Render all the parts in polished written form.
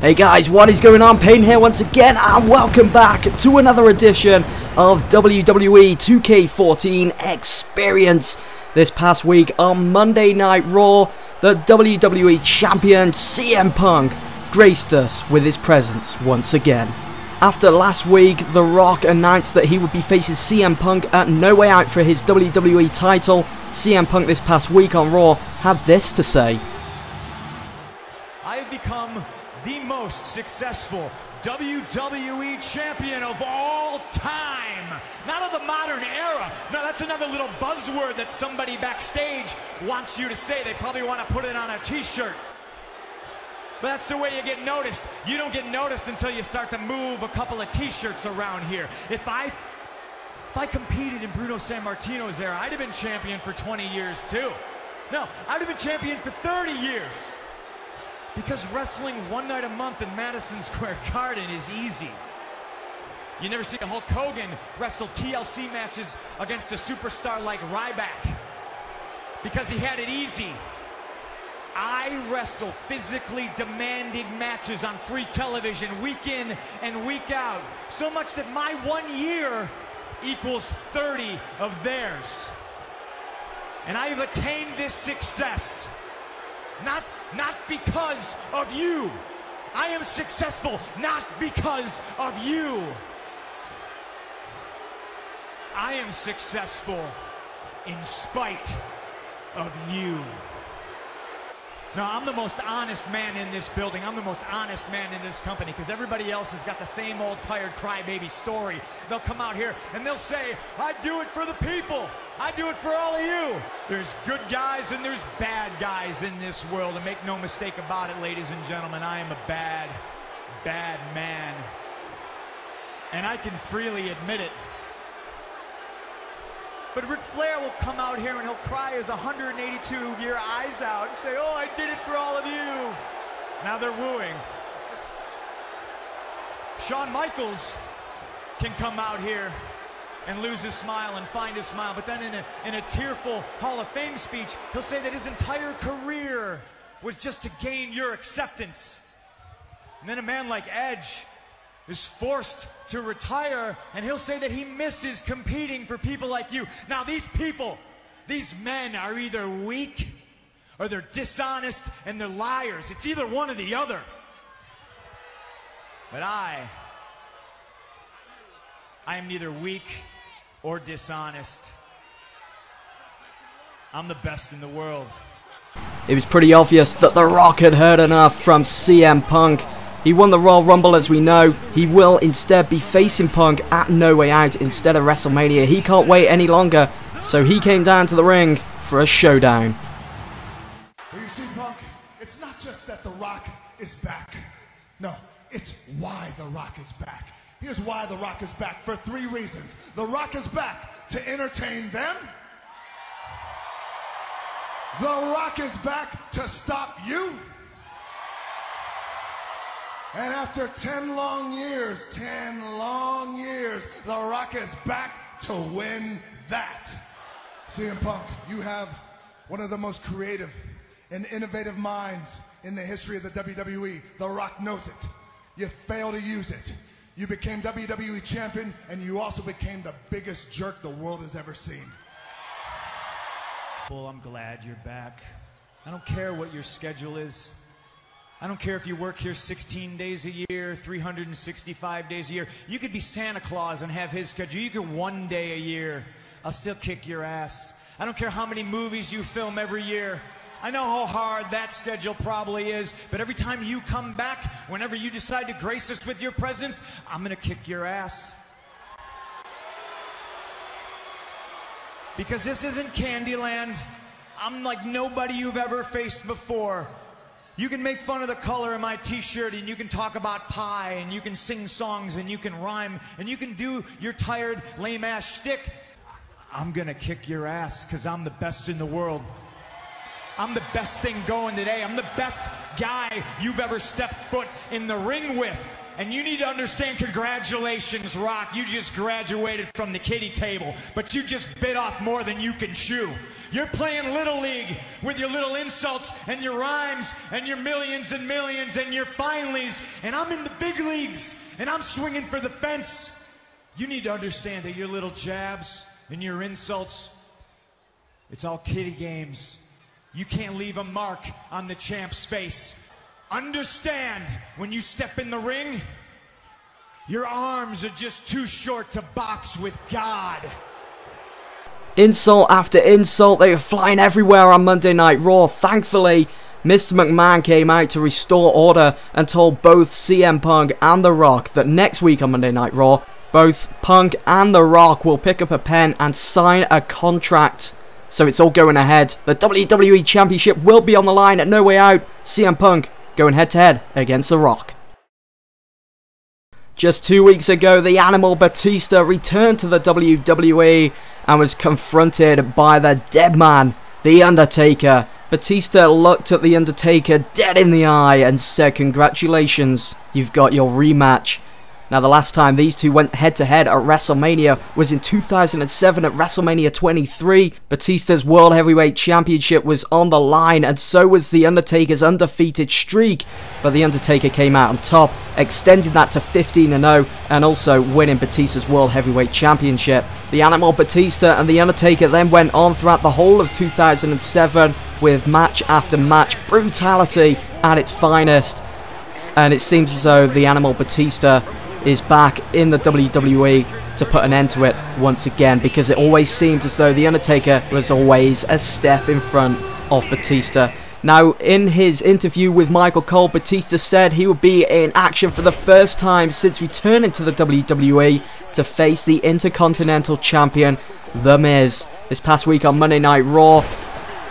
Hey guys, what is going on? Payton here once again, and welcome back to another edition of WWE 2K14 Experience. This past week on Monday Night Raw, the WWE Champion CM Punk graced us with his presence once again. After last week, The Rock announced that he would be facing CM Punk at No Way Out for his WWE title. CM Punk this past week on Raw had this to say. I have become the most successful WWE Champion of all time. Not of the modern era. No, that's another little buzzword that somebody backstage wants you to say. They probably want to put it on a t-shirt. But that's the way you get noticed. You don't get noticed until you start to move a couple of t-shirts around here. If I competed in Bruno Sammartino's era, I'd have been champion for 20 years too. No, I'd have been champion for 30 years. Because wrestling one night a month in Madison Square Garden is easy. You never see Hulk Hogan wrestle TLC matches against a superstar like Ryback. Because he had it easy. I wrestle physically demanding matches on free television week in and week out. So much that my 1 year equals 30 of theirs. And I have attained this success. Not because of you. I am successful not because of you. I am successful in spite of you. Now, I'm the most honest man in this building. I'm the most honest man in this company because everybody else has got the same old tired crybaby story. They'll come out here and they'll say, I do it for the people. I do it for all of you. There's good guys and there's bad guys in this world. And make no mistake about it, ladies and gentlemen, I am a bad, bad man. And I can freely admit it. But Ric Flair will come out here and he'll cry his 182-year eyes out and say, oh, I did it for all of you. Now they're wooing. Shawn Michaels can come out here and lose his smile and find his smile. But then in a tearful Hall of Fame speech, he'll say that his entire career was just to gain your acceptance. And then a man like Edge is forced to retire, and he'll say that he misses competing for people like you. Now these people, these men are either weak or they're dishonest and they're liars. It's either one or the other. But I am neither weak or dishonest. I'm the best in the world. It was pretty obvious that The Rock had heard enough from CM Punk. He won the Royal Rumble, as we know. He will instead be facing Punk at No Way Out instead of WrestleMania. He can't wait any longer, so he came down to the ring for a showdown. Well, you see, Punk, it's not just that The Rock is back. No, it's why The Rock is back. Here's why The Rock is back, for 3 reasons. The Rock is back to entertain them. The Rock is back to stop you. And after 10 long years, The Rock is back to win that. CM Punk, you have one of the most creative and innovative minds in the history of the WWE. The Rock knows it. You failed to use it. You became WWE Champion, and you also became the biggest jerk the world has ever seen. Well, I'm glad you're back. I don't care what your schedule is. I don't care if you work here 16 days a year, 365 days a year. You could be Santa Claus and have his schedule. You could 1 day a year. I'll still kick your ass. I don't care how many movies you film every year. I know how hard that schedule probably is, but every time you come back, whenever you decide to grace us with your presence, I'm gonna kick your ass. Because this isn't Candyland. I'm like nobody you've ever faced before. You can make fun of the color of my t-shirt, and you can talk about pie, and you can sing songs, and you can rhyme, and you can do your tired, lame-ass shtick. I'm gonna kick your ass, because I'm the best in the world. I'm the best thing going today. I'm the best guy you've ever stepped foot in the ring with. And you need to understand, congratulations, Rock. You just graduated from the kiddie table, but you just bit off more than you can chew. You're playing Little League with your little insults and your rhymes and your millions and millions and your finallys. And I'm in the big leagues and I'm swinging for the fence. You need to understand that your little jabs and your insults, it's all kiddie games. You can't leave a mark on the champ's face. Understand, when you step in the ring, your arms are just too short to box with God. Insult after insult, they were flying everywhere on Monday Night Raw. Thankfully, Mr. McMahon came out to restore order and told both CM Punk and The Rock that next week on Monday Night Raw, both Punk and The Rock will pick up a pen and sign a contract. So it's all going ahead. The WWE Championship will be on the line at No Way Out. CM Punk going head to head against The Rock. Just 2 weeks ago, the Animal BATISTA returned to the WWE and was confronted by the dead man, The Undertaker. BATISTA looked at The Undertaker dead in the eye and said, "Congratulations, you've got your rematch." Now, the last time these two went head-to-head at WrestleMania was in 2007 at WrestleMania 23. Batista's World Heavyweight Championship was on the line, and so was The Undertaker's undefeated streak. But The Undertaker came out on top, extending that to 15-0, and also winning Batista's World Heavyweight Championship. The Animal BATISTA and The Undertaker then went on throughout the whole of 2007 with match after match, brutality at its finest. And it seems as though The Animal BATISTA is back in the WWE to put an end to it once again, because it always seemed as though The Undertaker was always a step in front of Batista. Now, in his interview with Michael Cole, Batista said he would be in action for the first time since returning to the WWE to face the Intercontinental Champion, The Miz. This past week on Monday Night Raw,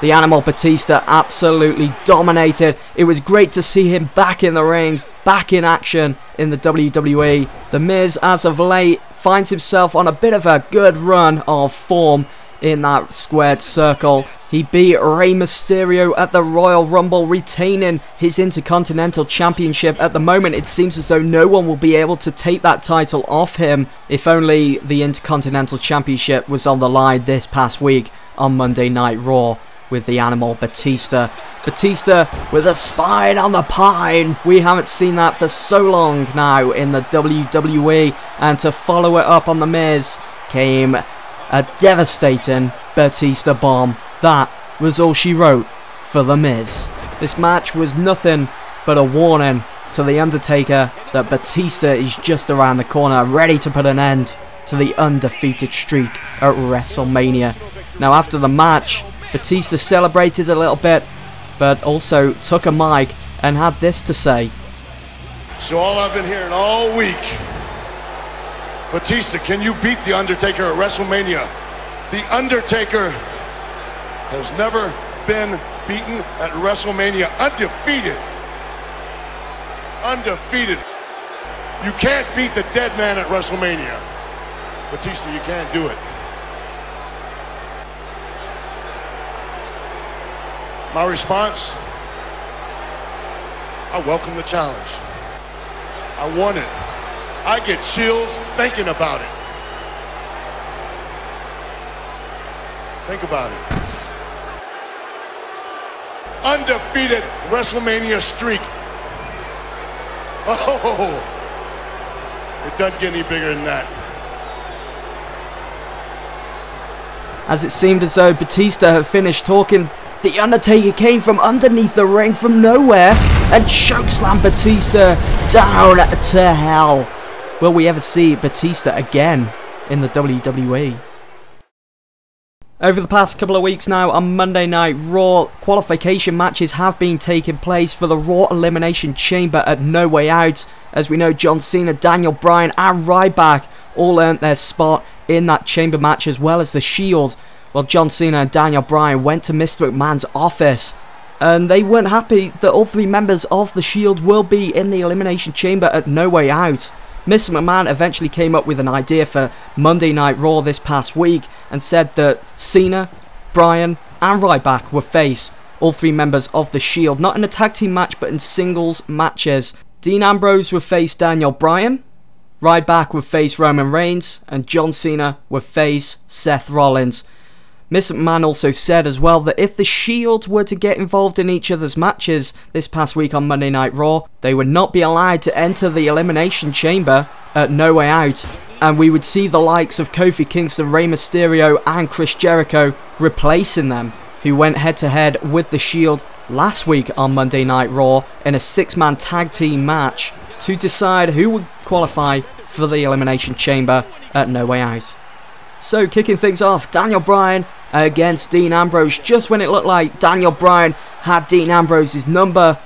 The Animal BATISTA absolutely dominated. It was great to see him back in the ring, back in action in the WWE. The Miz, as of late, finds himself on a bit of a good run of form in that squared circle. He beat Rey Mysterio at the Royal Rumble, retaining his Intercontinental Championship. At the moment, it seems as though no one will be able to take that title off him. If only the Intercontinental Championship was on the line this past week on Monday Night Raw with The Animal BATISTA. Batista with a spine on the pine. We haven't seen that for so long now in the WWE. And to follow it up on The Miz came a devastating Batista bomb. That was all she wrote for The Miz. This match was nothing but a warning to The Undertaker that Batista is just around the corner, ready to put an end to the undefeated streak at WrestleMania. Now, after the match, Batista celebrated a little bit, but also took a mic and had this to say. So all I've been hearing all week, Batista, can you beat The Undertaker at WrestleMania? The Undertaker has never been beaten at WrestleMania, undefeated. Undefeated. You can't beat the dead man at WrestleMania. Batista, you can't do it. My response, I welcome the challenge. I want it. I get chills thinking about it. Think about it. Undefeated WrestleMania streak. Oh, it doesn't get any bigger than that. As it seemed as though Batista had finished talking, The Undertaker came from underneath the ring from nowhere and chokeslammed Batista down to hell. Will we ever see Batista again in the WWE? Over the past couple of weeks now on Monday Night Raw, qualification matches have been taking place for the Raw Elimination Chamber at No Way Out. As we know, John Cena, Daniel Bryan and Ryback all earned their spot in that chamber match, as well as the Shield. Well, John Cena and Daniel Bryan went to Mr. McMahon's office, and they weren't happy that all three members of the Shield will be in the Elimination Chamber at No Way Out. Mr. McMahon eventually came up with an idea for Monday Night Raw this past week and said that Cena, Bryan and Ryback would face all three members of the Shield, not in a tag team match but in singles matches. Dean Ambrose would face Daniel Bryan, Ryback would face Roman Reigns, and John Cena would face Seth Rollins. Miss McMahon also said as well that if the Shield were to get involved in each other's matches this past week on Monday Night Raw, they would not be allowed to enter the Elimination Chamber at No Way Out, and we would see the likes of Kofi Kingston, Rey Mysterio and Chris Jericho replacing them, who went head to head with the Shield last week on Monday Night Raw in a 6-man tag team match to decide who would qualify for the Elimination Chamber at No Way Out. So kicking things off, Daniel Bryan against Dean Ambrose. Just when it looked like Daniel Bryan had Dean Ambrose's number,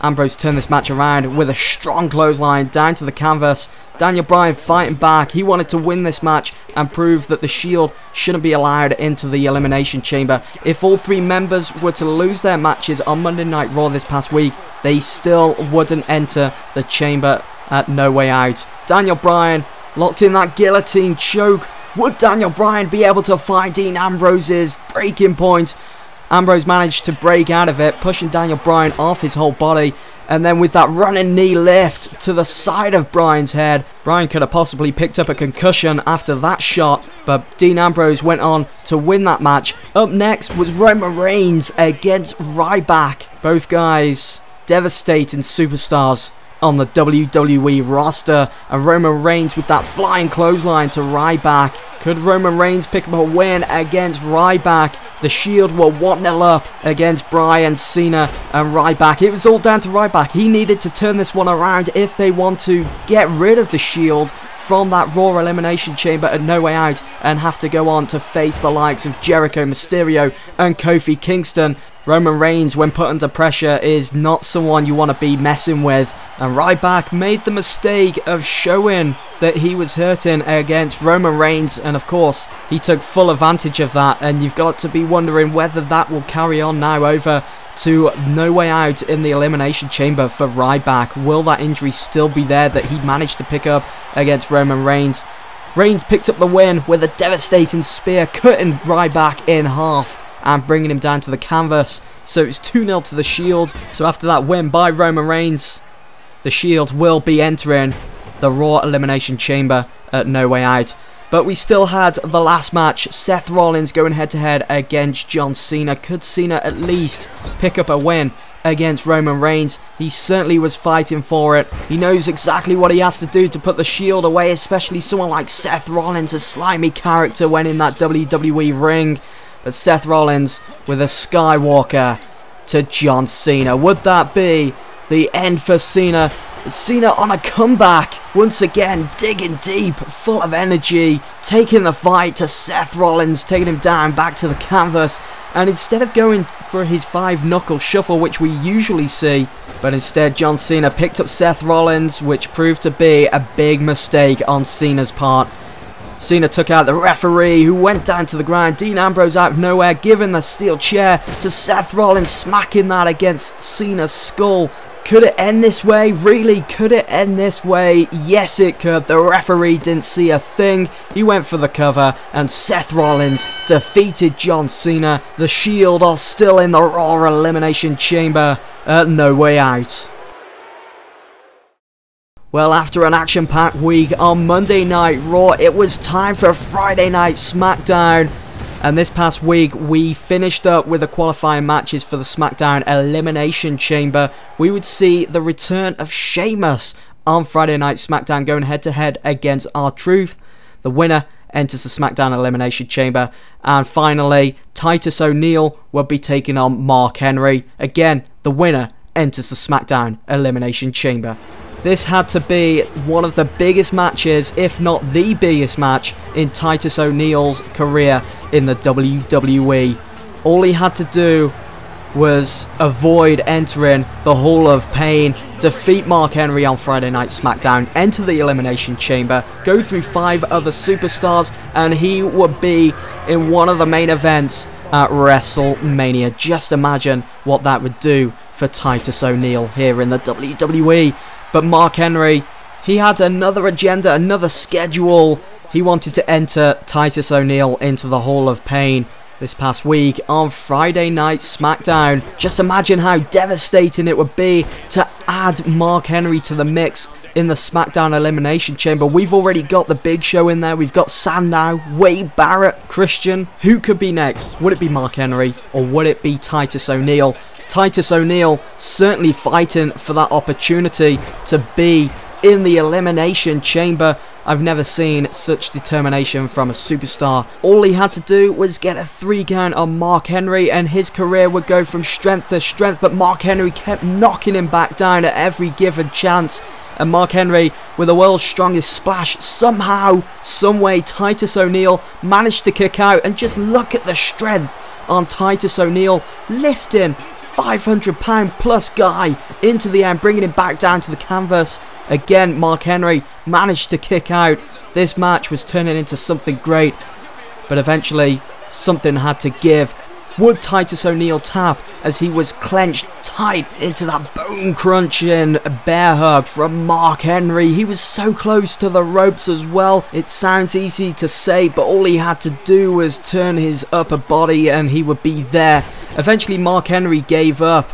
Ambrose turned this match around with a strong clothesline down to the canvas. Daniel Bryan fighting back. He wanted to win this match and prove that the Shield shouldn't be allowed into the Elimination Chamber. If all 3 members were to lose their matches on Monday Night Raw this past week, they still wouldn't enter the chamber at No Way Out. Daniel Bryan locked in that guillotine choke. Would Daniel Bryan be able to find Dean Ambrose's breaking point? Ambrose managed to break out of it, pushing Daniel Bryan off his whole body, and then with that running knee lift to the side of Bryan's head, Bryan could have possibly picked up a concussion after that shot, but Dean Ambrose went on to win that match. Up next was Roman Reigns against Ryback. Both guys devastating superstars on the WWE roster, and Roman Reigns with that flying clothesline to Ryback. Could Roman Reigns pick up a win against Ryback? The Shield were 1-0 up against Bryan, Cena and Ryback. It was all down to Ryback. He needed to turn this one around if they want to get rid of the Shield from that Raw Elimination Chamber at No Way Out and have to go on to face the likes of Jericho, Mysterio and Kofi Kingston. Roman Reigns, when put under pressure, is not someone you want to be messing with, and Ryback made the mistake of showing that he was hurting against Roman Reigns, and of course he took full advantage of that, and you've got to be wondering whether that will carry on now over to No Way Out in the Elimination Chamber for Ryback. Will that injury still be there that he managed to pick up against Roman Reigns? Reigns picked up the win with a devastating spear, cutting Ryback in half and bringing him down to the canvas. So it's 2-0 to the Shield. So after that win by Roman Reigns, the Shield will be entering the Raw Elimination Chamber at No Way Out. But we still had the last match, Seth Rollins going head to head against John Cena. Could Cena at least pick up a win against Roman Reigns? He certainly was fighting for it. He knows exactly what he has to do to put the Shield away, especially someone like Seth Rollins, a slimy character when in that WWE ring. But Seth Rollins with a Skywalker to John Cena. Would that be the end for Cena? Cena on a comeback, once again digging deep, full of energy, taking the fight to Seth Rollins, taking him down back to the canvas, and instead of going for his 5-knuckle shuffle which we usually see, but instead John Cena picked up Seth Rollins, which proved to be a big mistake on Cena's part. Cena took out the referee, who went down to the ground. Dean Ambrose out of nowhere, giving the steel chair to Seth Rollins, smacking that against Cena's skull. Could it end this way? Really? Could it end this way? Yes, it could. The referee didn't see a thing. He went for the cover, and Seth Rollins defeated John Cena. The Shield are still in the Raw Elimination Chamber at No Way Out. Well, after an action-packed week on Monday Night Raw, it was time for Friday Night Smackdown. And this past week, we finished up with the qualifying matches for the Smackdown Elimination Chamber. We would see the return of Sheamus on Friday Night Smackdown, going head-to-head against R-Truth. The winner enters the Smackdown Elimination Chamber. And finally, Titus O'Neil will be taking on Mark Henry. Again, the winner enters the Smackdown Elimination Chamber. This had to be one of the biggest matches, if not the biggest match, in Titus O'Neil's career in the WWE. All he had to do was avoid entering the Hall of Pain, defeat Mark Henry on Friday Night Smackdown, enter the Elimination Chamber, go through 5 other superstars, and he would be in one of the main events at WrestleMania. Just imagine what that would do for Titus O'Neil here in the WWE. But Mark Henry, he had another agenda, another schedule. He wanted to enter Titus O'Neil into the Hall of Pain this past week on Friday Night Smackdown. Just imagine how devastating it would be to add Mark Henry to the mix in the Smackdown Elimination Chamber. We've already got the Big Show in there. We've got Sandow, Wade Barrett, Christian. Who could be next? Would it be Mark Henry or would it be Titus O'Neil? Titus O'Neil certainly fighting for that opportunity to be in the Elimination Chamber. I've never seen such determination from a superstar. All he had to do was get a 3 count on Mark Henry and his career would go from strength to strength, but Mark Henry kept knocking him back down at every given chance. And Mark Henry, with the world's strongest splash, somehow, someway, Titus O'Neil managed to kick out. And just look at the strength on Titus O'Neil, lifting £500 plus guy into the end, bringing him back down to the canvas. Again, Mark Henry managed to kick out. This match was turning into something great, but eventually something had to give. Would Titus O'Neil tap as he was clenched tight into that bone-crunching bear hug from Mark Henry? He was so close to the ropes as well. It sounds easy to say, but all he had to do was turn his upper body and he would be there. Eventually, Mark Henry gave up.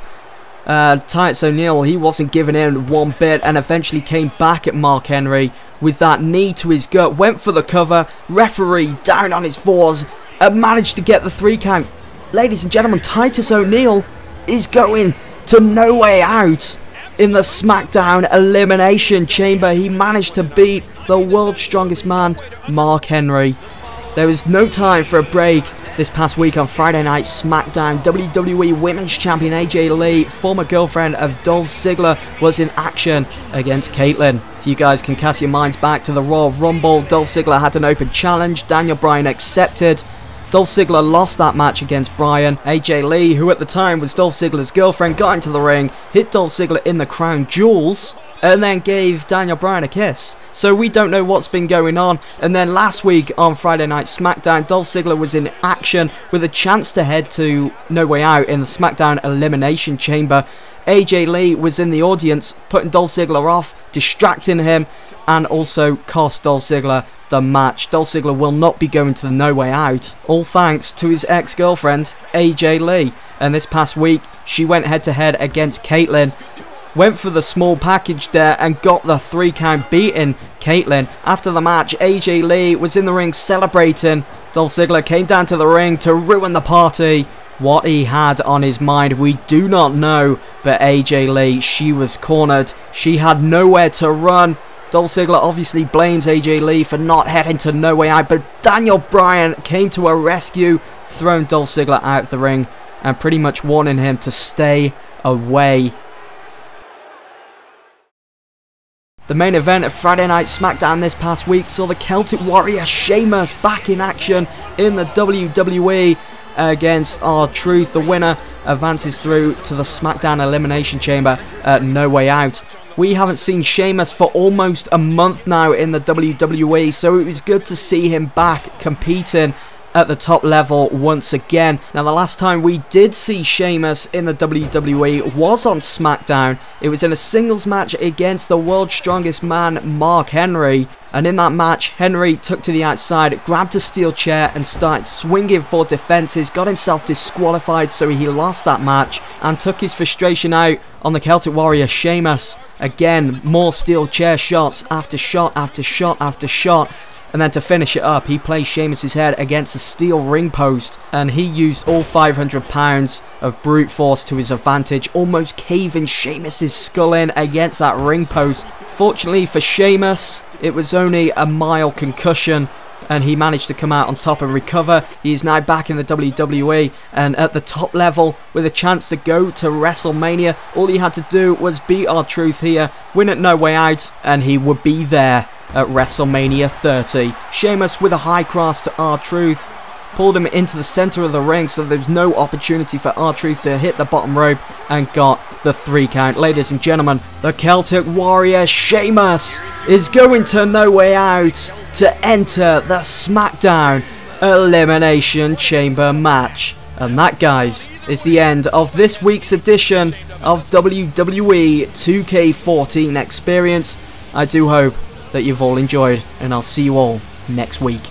Titus O'Neil, he wasn't giving in one bit and eventually came back at Mark Henry with that knee to his gut, went for the cover, referee down on his fours and managed to get the 3 count. Ladies and gentlemen, Titus O'Neil is going to No Way Out in the Smackdown Elimination Chamber. He managed to beat the world's strongest man, Mark Henry. There was no time for a break. This past week on Friday Night SmackDown, WWE Women's Champion AJ Lee, former girlfriend of Dolph Ziggler, was in action against Caitlyn. If you guys can cast your minds back to the Royal Rumble, Dolph Ziggler had an open challenge. Daniel Bryan accepted. Dolph Ziggler lost that match against Bryan. AJ Lee, who at the time was Dolph Ziggler's girlfriend, got into the ring, hit Dolph Ziggler in the crown jewels, and then gave Daniel Bryan a kiss. So we don't know what's been going on. And then last week on Friday Night SmackDown, Dolph Ziggler was in action with a chance to head to No Way Out in the Smackdown Elimination Chamber. AJ Lee was in the audience, putting Dolph Ziggler off, distracting him, and also cost Dolph Ziggler the match. Dolph Ziggler will not be going to the No Way Out, all thanks to his ex-girlfriend, AJ Lee. And this past week, she went head-to-head against Caitlyn, went for the small package there and got the 3 count, beating Caitlyn. After the match, AJ Lee was in the ring celebrating. Dolph Ziggler came down to the ring to ruin the party. What he had on his mind, we do not know, but AJ Lee, she was cornered. She had nowhere to run. Dolph Ziggler obviously blames AJ Lee for not heading to No Way Out, but Daniel Bryan came to her rescue, throwing Dolph Ziggler out of the ring and pretty much warning him to stay away. The main event of Friday Night SmackDown this past week saw the Celtic Warrior Sheamus back in action in the WWE against R-Truth. The winner advances through to the Smackdown Elimination Chamber at No Way Out. We haven't seen Sheamus for almost a month now in the WWE, so it was good to see him back competing at the top level once again. Now, the last time we did see Sheamus in the WWE was on SmackDown. It was in a singles match against the world's strongest man, Mark Henry. And in that match, Henry took to the outside, grabbed a steel chair and started swinging for defenses, got himself disqualified, so he lost that match and took his frustration out on the Celtic Warrior Sheamus. Again, more steel chair shots after shot after shot after shot. And then to finish it up, he placed Sheamus's head against a steel ring post and he used all 500 pounds of brute force to his advantage, almost caving Sheamus's skull in against that ring post. Fortunately for Sheamus, it was only a mild concussion and he managed to come out on top and recover. He is now back in the WWE and at the top level with a chance to go to WrestleMania. All he had to do was beat R-Truth here, win at No Way Out, and he would be there at WrestleMania 30. Sheamus with a high cross to R-Truth, pulled him into the center of the ring so there's no opportunity for R-Truth to hit the bottom rope and got the 3 count. Ladies and gentlemen, the Celtic Warrior Sheamus is going to No Way Out to enter the SmackDown Elimination Chamber match. And that, guys, is the end of this week's edition of WWE 2K14 Experience. I do hope that you've all enjoyed, and I'll see you all next week.